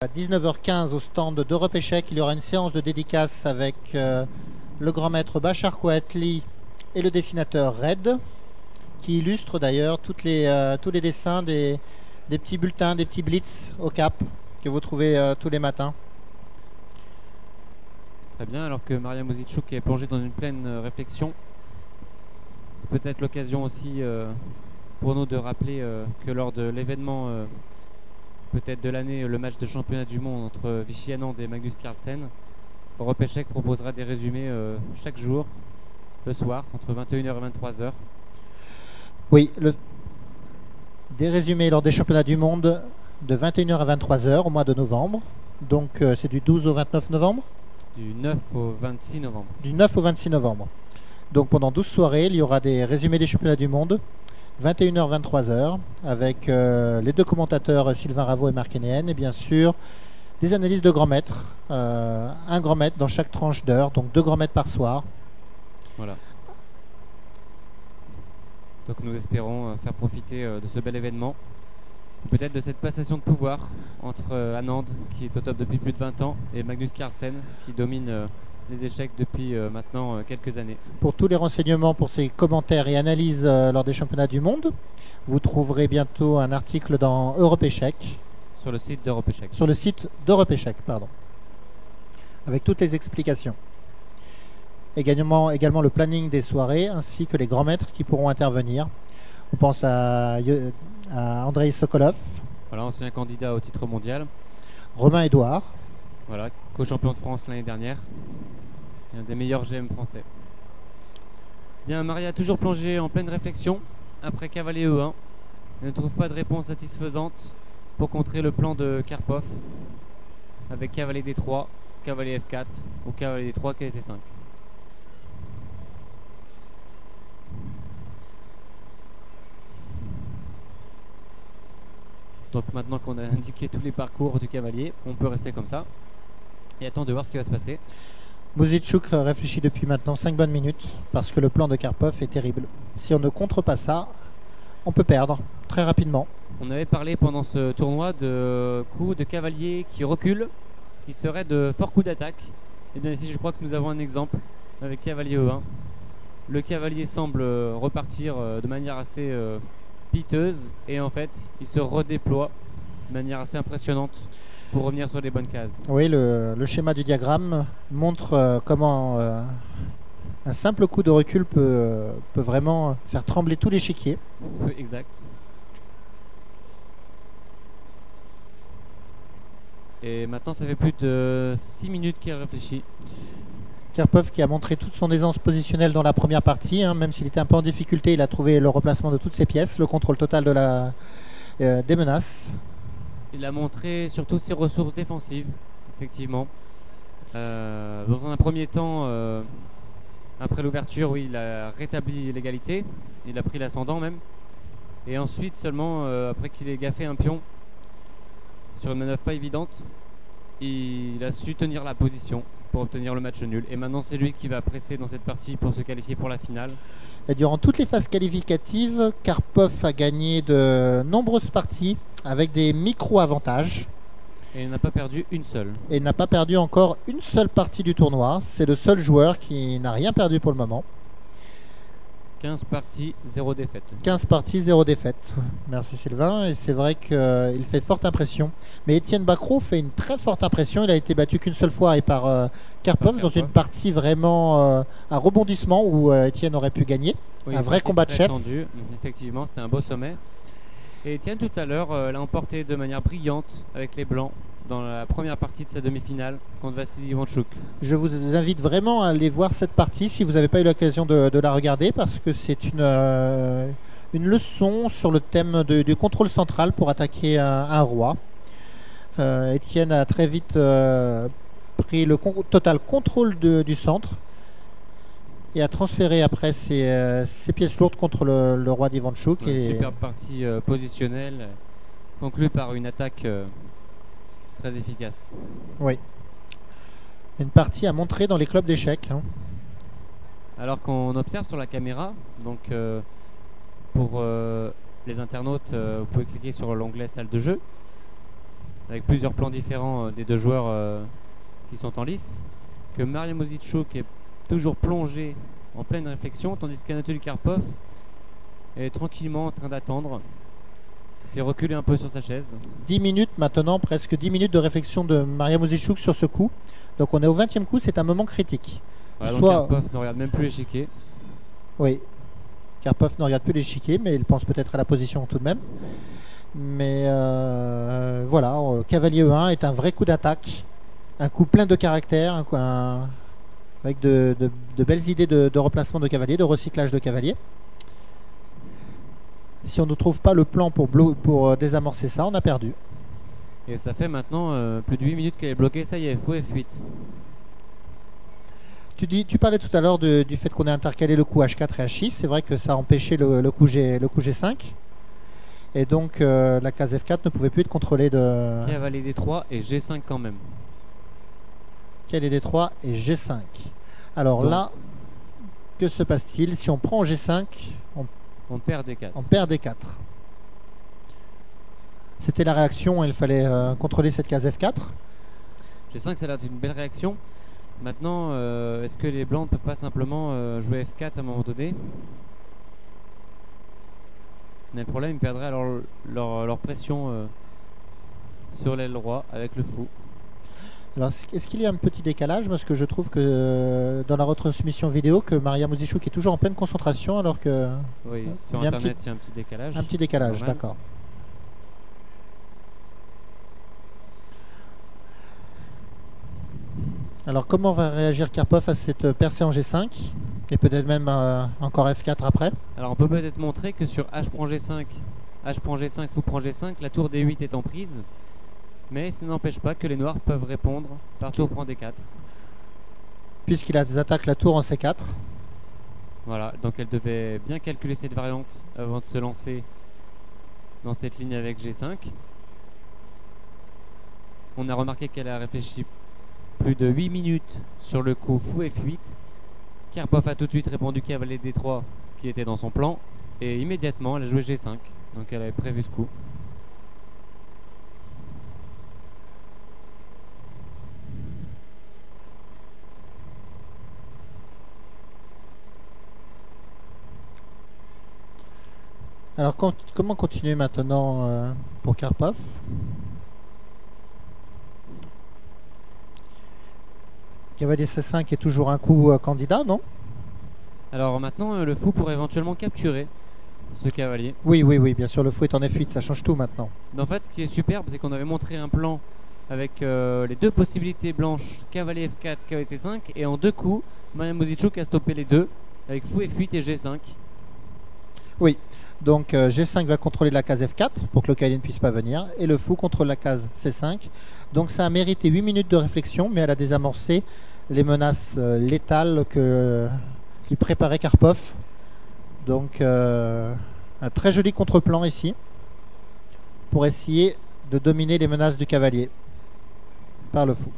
À 19h15 au stand d'Europe Échec, il y aura une séance de dédicace avec le grand maître Bachar Kouatli et le dessinateur Red, qui illustre d'ailleurs tous les dessins des petits bulletins, des petits blitz au cap que vous trouvez tous les matins. Très bien, alors que Maria Mozichouk est plongée dans une pleine réflexion. C'est peut-être l'occasion aussi pour nous de rappeler que lors de l'événement peut-être de l'année, le match de championnat du monde entre Vichy Anand et Magnus Carlsen, Europe Échec proposera des résumés chaque jour, le soir, entre 21h et 23h. Oui, des résumés lors des championnats du monde de 21h à 23h au mois de novembre. Donc c'est du 12 au 29 novembre. Du 9 au 26 novembre. Du 9 au 26 novembre. Donc pendant 12 soirées, il y aura des résumés des championnats du monde, 21h, 23h, avec les deux commentateurs Sylvain Ravo et Marc Hénéen, et bien sûr des analyses de grands maîtres, un grand maître dans chaque tranche d'heure, donc 2 grands maîtres par soir. Voilà. Donc nous espérons faire profiter de ce bel événement, peut-être de cette passation de pouvoir entre Anand, qui est au top depuis plus de 20 ans, et Magnus Carlsen, qui domine les échecs depuis maintenant quelques années. Pour tous les renseignements, pour ces commentaires et analyses lors des championnats du monde, vous trouverez bientôt un article dans Europe Échec. Sur le site d'Europe Échec. Sur le site d'Europe Échec, pardon. Avec toutes les explications. Également le planning des soirées, ainsi que les grands maîtres qui pourront intervenir. On pense à Andrei Sokolov. Voilà, ancien candidat au titre mondial. Romain Edouard. Voilà, co-champion de France l'année dernière. Et un des meilleurs GM français. Bien, Maria, toujours plongée en pleine réflexion après cavalier E1. Elle ne trouve pas de réponse satisfaisante pour contrer le plan de Karpov avec cavalier D3, cavalier F4 ou cavalier D3, cavalier C5. Donc maintenant qu'on a indiqué tous les parcours du cavalier, on peut rester comme ça et attendre de voir ce qui va se passer. Mozichouk réfléchit depuis maintenant 5 bonnes minutes parce que le plan de Karpov est terrible. Si on ne contre pas ça, on peut perdre très rapidement. On avait parlé pendant ce tournoi de coups de cavalier qui reculent, qui seraient de forts coups d'attaque. Et bien ici je crois que nous avons un exemple avec cavalier E1. Le cavalier semble repartir de manière assez piteuse et en fait il se redéploie de manière assez impressionnante pour revenir sur les bonnes cases. Oui, le schéma du diagramme montre comment un simple coup de recul peut vraiment faire trembler tout l'échiquier. Exact. Et maintenant ça fait plus de 6 minutes qu'il réfléchit. Karpov qui a montré toute son aisance positionnelle dans la première partie, hein, même s'il était un peu en difficulté, il a trouvé le replacement de toutes ses pièces, le contrôle total des menaces. Il a montré surtout ses ressources défensives, effectivement. Dans un premier temps, après l'ouverture, oui, il a rétabli l'égalité, il a pris l'ascendant même. Et ensuite, seulement après qu'il ait gaffé un pion sur une manœuvre pas évidente, il a su tenir la position pour obtenir le match nul. Et maintenant, c'est lui qui va presser dans cette partie pour se qualifier pour la finale. Et durant toutes les phases qualificatives, Karpov a gagné de nombreuses parties avec des micro-avantages. Et il n'a pas perdu une seule. Et il n'a pas perdu encore une seule partie du tournoi. C'est le seul joueur qui n'a rien perdu pour le moment. 15 parties, 0 défaite. 15 parties, 0 défaite. Merci Sylvain. Et c'est vrai qu'il fait forte impression. Mais Étienne Bacrot fait une très forte impression. Il a été battu qu'une seule fois et par Karpov dans une partie vraiment à rebondissement où Étienne aurait pu gagner. Oui, un vrai combat de chef. Tendu. Effectivement, c'était un beau sommet. Et Étienne tout à l'heure l'a emporté de manière brillante avec les Blancs dans la première partie de sa demi-finale contre Vassili Ivanchuk. Je vous invite vraiment à aller voir cette partie si vous n'avez pas eu l'occasion de la regarder parce que c'est une leçon sur le thème du contrôle central pour attaquer un roi. Étienne a très vite pris le total contrôle du centre et a transféré après ses pièces lourdes contre le roi d'Ivanchuk. Une superbe partie positionnelle conclue par une attaque très efficace. Oui. Une partie à montrer dans les clubs d'échecs. Hein. Alors qu'on observe sur la caméra, donc pour les internautes, vous pouvez cliquer sur l'onglet salle de jeu. avec plusieurs plans différents des deux joueurs qui sont en lice, que Maria Mozichuk est toujours plongé en pleine réflexion, tandis qu'Anatoly Karpov est tranquillement en train d'attendre. Il s'est reculé un peu sur sa chaise. 10 minutes maintenant, presque 10 minutes de réflexion de Maria Mozichuk sur ce coup. Donc on est au 20e coup, c'est un moment critique. Voilà, donc Karpov ne regarde même plus l'échiquier. Oui, Karpov ne regarde plus l'échiquier, mais il pense peut-être à la position tout de même. Mais voilà, cavalier E1 est un vrai coup d'attaque. Un coup plein de caractère, avec de belles idées de replacement de cavalier, de recyclage de cavalier. Si on ne trouve pas le plan pour désamorcer ça, on a perdu. Et ça fait maintenant plus de 8 minutes qu'elle est bloquée, ça y est, fou F8. Tu parlais tout à l'heure du fait qu'on ait intercalé le coup H4 et H6. C'est vrai que ça a empêché le coup G5. Et donc la case F4 ne pouvait plus être contrôlée de... Cavalier D3 et G5 quand même. Cavalier D3 et G5. Alors donc, là, que se passe-t-il? Si on prend G5, on perd D4. On perd D4. C'était la réaction, il fallait contrôler cette case F4. G5, ça a l'air d'une belle réaction. Maintenant, est-ce que les blancs ne peuvent pas simplement jouer F4 à un moment donné? Mais le problème, ils perdraient alors leur pression sur l'aile roi avec le fou. Alors, est-ce qu'il y a un petit décalage? Parce que je trouve que dans la retransmission vidéo, que Maria Mozichuk est toujours en pleine concentration, alors que... Oui, sur Internet, il y a un petit décalage. Un petit décalage, d'accord. Alors, comment va réagir Karpov à cette percée en G5? Et peut-être même encore F4 après? Alors, on peut peut-être montrer que sur H prend G5, H prend G5, fou prend G5, la tour D8 est en prise. Mais ça n'empêche pas que les noirs peuvent répondre par tour prend D4. Puisqu'il attaque la tour en C4. Voilà, donc elle devait bien calculer cette variante avant de se lancer dans cette ligne avec G5. On a remarqué qu'elle a réfléchi plus de 8 minutes sur le coup fou F8. Karpov a tout de suite répondu cavalier D3 qui était dans son plan. Et immédiatement, elle a joué G5. Donc elle avait prévu ce coup. Alors comment continuer maintenant pour Karpov? Cavalier C5 est toujours un coup candidat, non? Alors maintenant, le fou pourrait éventuellement capturer ce cavalier. Oui, bien sûr, le fou est en F8, ça change tout maintenant. Mais en fait, ce qui est superbe, c'est qu'on avait montré un plan avec les deux possibilités blanches, cavalier F4, cavalier C5, et en deux coups, Maria Mozichuk a stoppé les deux, avec fou F8 et G5. Oui, donc G5 va contrôler la case F4 pour que le cavalier ne puisse pas venir, et le fou contrôle la case C5. Donc ça a mérité 8 minutes de réflexion, mais elle a désamorcé les menaces létales qui préparait Karpov. Donc un très joli contre-plan ici pour essayer de dominer les menaces du cavalier par le fou.